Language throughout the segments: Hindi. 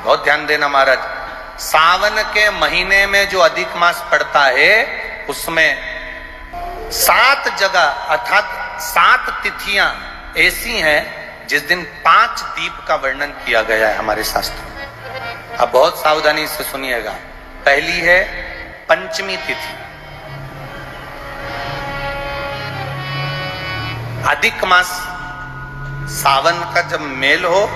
बहुत ध्यान देना महाराज, सावन के महीने में जो अधिक मास पड़ता है उसमें 7 जगह अर्थात 7 तिथियां ऐसी हैं जिस दिन 5 दीप का वर्णन किया गया है हमारे शास्त्रों में। अब बहुत सावधानी से सुनिएगा। पहली है पंचमी तिथि। अधिक मास सावन का जब मेल हो,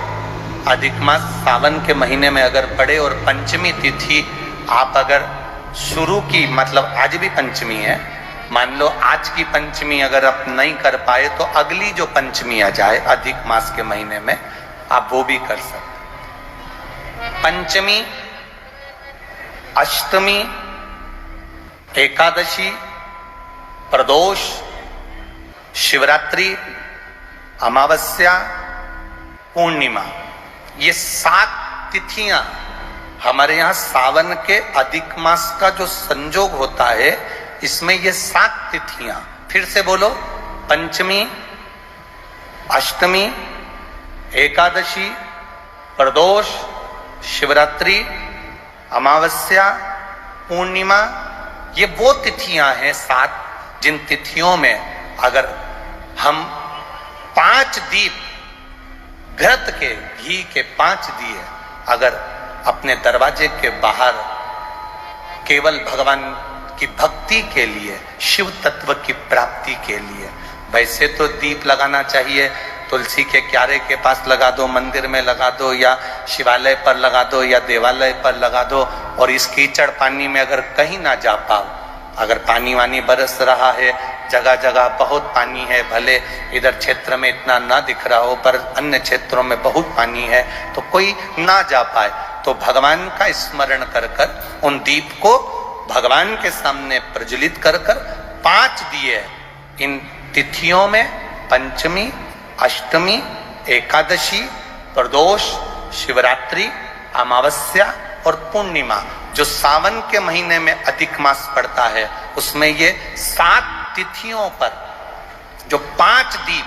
अधिक मास सावन के महीने में अगर पड़े और पंचमी तिथि आप अगर शुरू की, मतलब आज भी पंचमी है, मान लो आज की पंचमी अगर आप नहीं कर पाए तो अगली जो पंचमी आ जाए अधिक मास के महीने में आप वो भी कर सकते। पंचमी, अष्टमी, एकादशी, प्रदोष, शिवरात्रि, अमावस्या, पूर्णिमा, ये 7 तिथियां हमारे यहां सावन के अधिक मास का जो संजोग होता है, इसमें ये 7 तिथियां, फिर से बोलो, पंचमी, अष्टमी, एकादशी, प्रदोष, शिवरात्रि, अमावस्या, पूर्णिमा, ये वो तिथियां हैं 7 जिन तिथियों में अगर हम 5 दीप घृत के, घी के 5 दिए अगर अपने दरवाजे के बाहर केवल भगवान की भक्ति के लिए, शिव तत्व की प्राप्ति के लिए, वैसे तो दीप लगाना चाहिए, तुलसी के क्यारे के पास लगा दो, मंदिर में लगा दो, या शिवालय पर लगा दो, या देवालय पर लगा दो। और इस कीचड़ पानी में अगर कहीं ना जा पाओ, अगर पानी वानी बरस रहा है, जगह जगह बहुत पानी है, भले इधर क्षेत्र में इतना ना दिख रहा हो पर अन्य क्षेत्रों में बहुत पानी है, तो कोई ना जा पाए तो भगवान का स्मरण कर कर उन दीप को भगवान के सामने प्रज्वलित कर कर 5 दिए इन तिथियों में, पंचमी, अष्टमी, एकादशी, प्रदोष, शिवरात्रि, अमावस्या और पूर्णिमा, जो सावन के महीने में अधिक मास पड़ता है, उसमें ये 7 तिथियों पर जो 5 दीप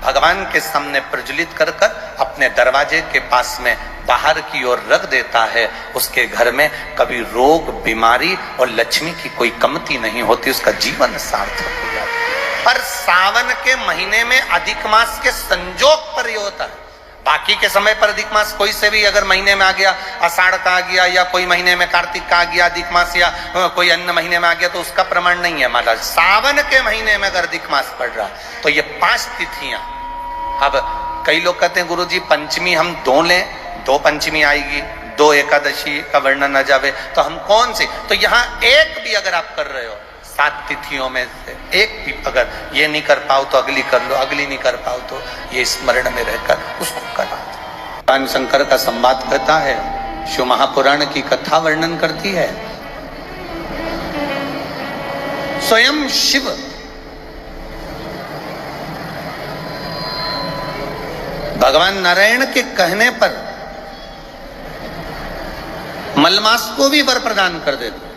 भगवान के सामने प्रज्वलित कर कर अपने दरवाजे के पास में बाहर की ओर रख देता है, उसके घर में कभी रोग, बीमारी और लक्ष्मी की कोई कमती नहीं होती, उसका जीवन सार्थक हो जाता है। पर सावन के महीने में अधिक मास के संजोग पर ये होता है। बाकी के समय पर अधिक मास कोई से भी अगर महीने में आ गया, आषाढ़ का आ गया, या कोई महीने में कार्तिक का आ गया अधिक मास, या कोई अन्य महीने में आ गया, तो उसका प्रमाण नहीं है महाराज। सावन के महीने में अगर अधिक मास पड़ रहा तो ये 5 तिथियां। अब कई लोग कहते हैं गुरुजी पंचमी हम 2 लें, 2 पंचमी आएगी, 2 एकादशी का वर्णन आ जावे, तो हम कौन सी? तो यहाँ एक भी अगर आप कर रहे हो 7 तिथियों में से एक भी अगर ये नहीं कर पाओ तो अगली कर लो, अगली नहीं कर पाओ तो ये स्मरण में रहकर उसको करा। भगवान शंकर का संवाद कहता है, शिव महापुराण की कथा वर्णन करती है। स्वयं शिव भगवान नारायण के कहने पर मलमास को भी वर प्रदान कर देते।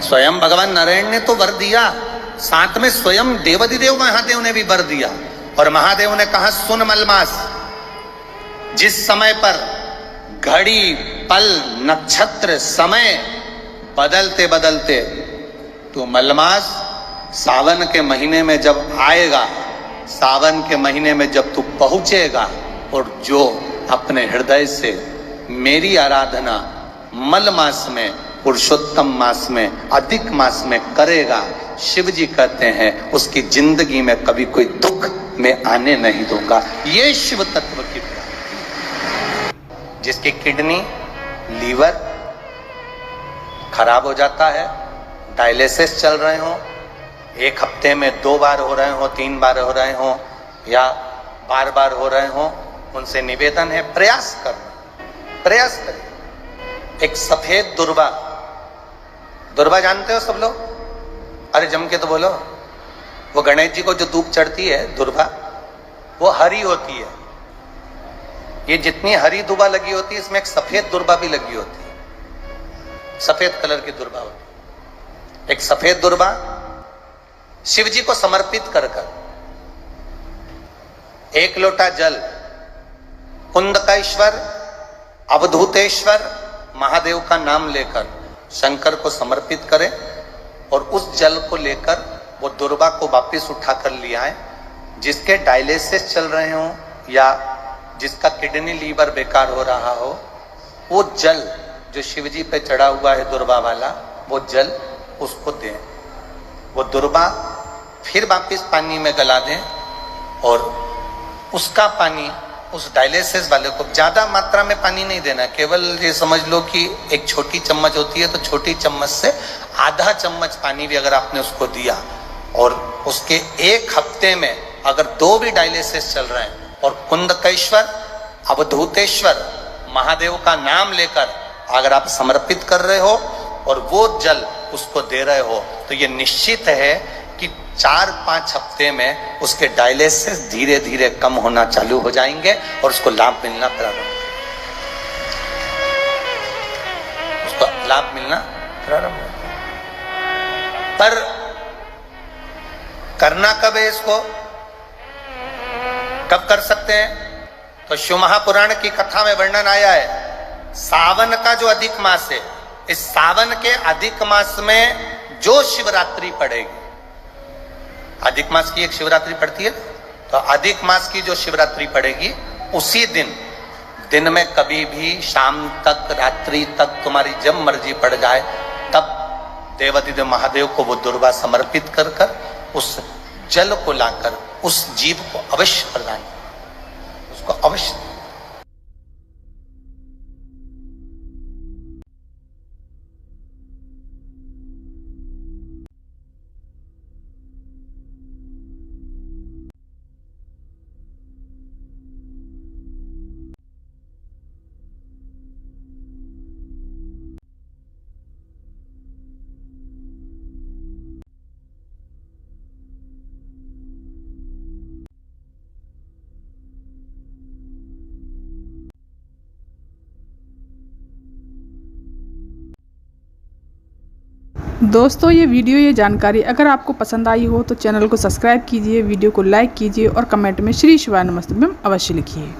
स्वयं भगवान नारायण ने तो वर दिया, साथ में स्वयं देवाधिदेव महादेव ने भी वर दिया। और महादेव ने कहा, सुन मलमास, जिस समय पर घड़ी, पल, नक्षत्र, समय बदलते बदलते तो मलमास सावन के महीने में जब आएगा, सावन के महीने में जब तू पहुंचेगा और जो अपने हृदय से मेरी आराधना मल मास में, पुरुषोत्तम मास में, अधिक मास में करेगा, शिव जी कहते हैं उसकी जिंदगी में कभी कोई दुख में आने नहीं दूंगा। ये शिव तत्व की प्राप्ति। जिसकी किडनी, लीवर खराब हो जाता है, डायलिसिस चल रहे हो, 1 हफ्ते में 2 बार हो रहे हो, 3 बार हो रहे हो, या बार बार हो रहे हो, उनसे निवेदन है प्रयास करना, प्रयास करें। एक सफेद दुर्वा, दुर्वा जानते हो सब लोग? अरे जम के तो बोलो। वो गणेश जी को जो धूप चढ़ती है दुर्वा, वो हरी होती है। ये जितनी हरी दुर्वा लगी होती है, इसमें एक सफेद दुर्वा भी लगी होती है, सफेद कलर की दुर्वा होती है। एक सफेद दुर्वा शिव जी को समर्पित कर कर 1 लोटा जल, कुंद का ईश्वर अवधूतेश्वर महादेव का नाम लेकर शंकर को समर्पित करें और उस जल को लेकर वो दुर्वा को वापस उठा कर ले आए। जिसके डायलिसिस चल रहे हो या जिसका किडनी लीवर बेकार हो रहा हो, वो जल जो शिवजी पे चढ़ा हुआ है दुर्वा वाला, वो जल उसको दें। वो दुर्वा फिर वापस पानी में गला दें और उसका पानी उस डायलिसिस वाले को, ज्यादा मात्रा में पानी नहीं देना, केवल ये समझ लो कि एक छोटी चम्मच होती है तो छोटी चम्मच से आधा चम्मच पानी भी अगर आपने उसको दिया और उसके एक हफ्ते में अगर 2 भी डायलिसिस चल रहे हैं और कुंदकेश्वर अवधूतेश्वर महादेव का नाम लेकर अगर आप समर्पित कर रहे हो और वो जल उसको दे रहे हो, तो ये निश्चित है कि 4-5 हफ्ते में उसके डायलिसिस धीरे धीरे कम होना चालू हो जाएंगे और उसको लाभ मिलना प्रारंभ, उसको लाभ मिलना प्रारंभ। पर करना कब है इसको, कब कर सकते हैं? तो शिव महापुराण की कथा में वर्णन आया है, सावन का जो अधिक मास है, इस सावन के अधिक मास में जो शिवरात्रि पड़ेगी, अधिक मास की एक शिवरात्रि पड़ती है, तो अधिक मास की जो शिवरात्रि पड़ेगी उसी दिन में कभी भी शाम तक रात्रि तक तुम्हारी जब मर्जी पड़ जाए, तब देवाधिदेव महादेव को वो दुर्वा समर्पित कर कर उस जल को लाकर उस जीव को अवश्य प्रदान, उसको अवश्य। दोस्तों ये वीडियो, ये जानकारी अगर आपको पसंद आई हो तो चैनल को सब्सक्राइब कीजिए, वीडियो को लाइक कीजिए और कमेंट में श्री शिवाय नमस्तुभ्यम अवश्य लिखिए।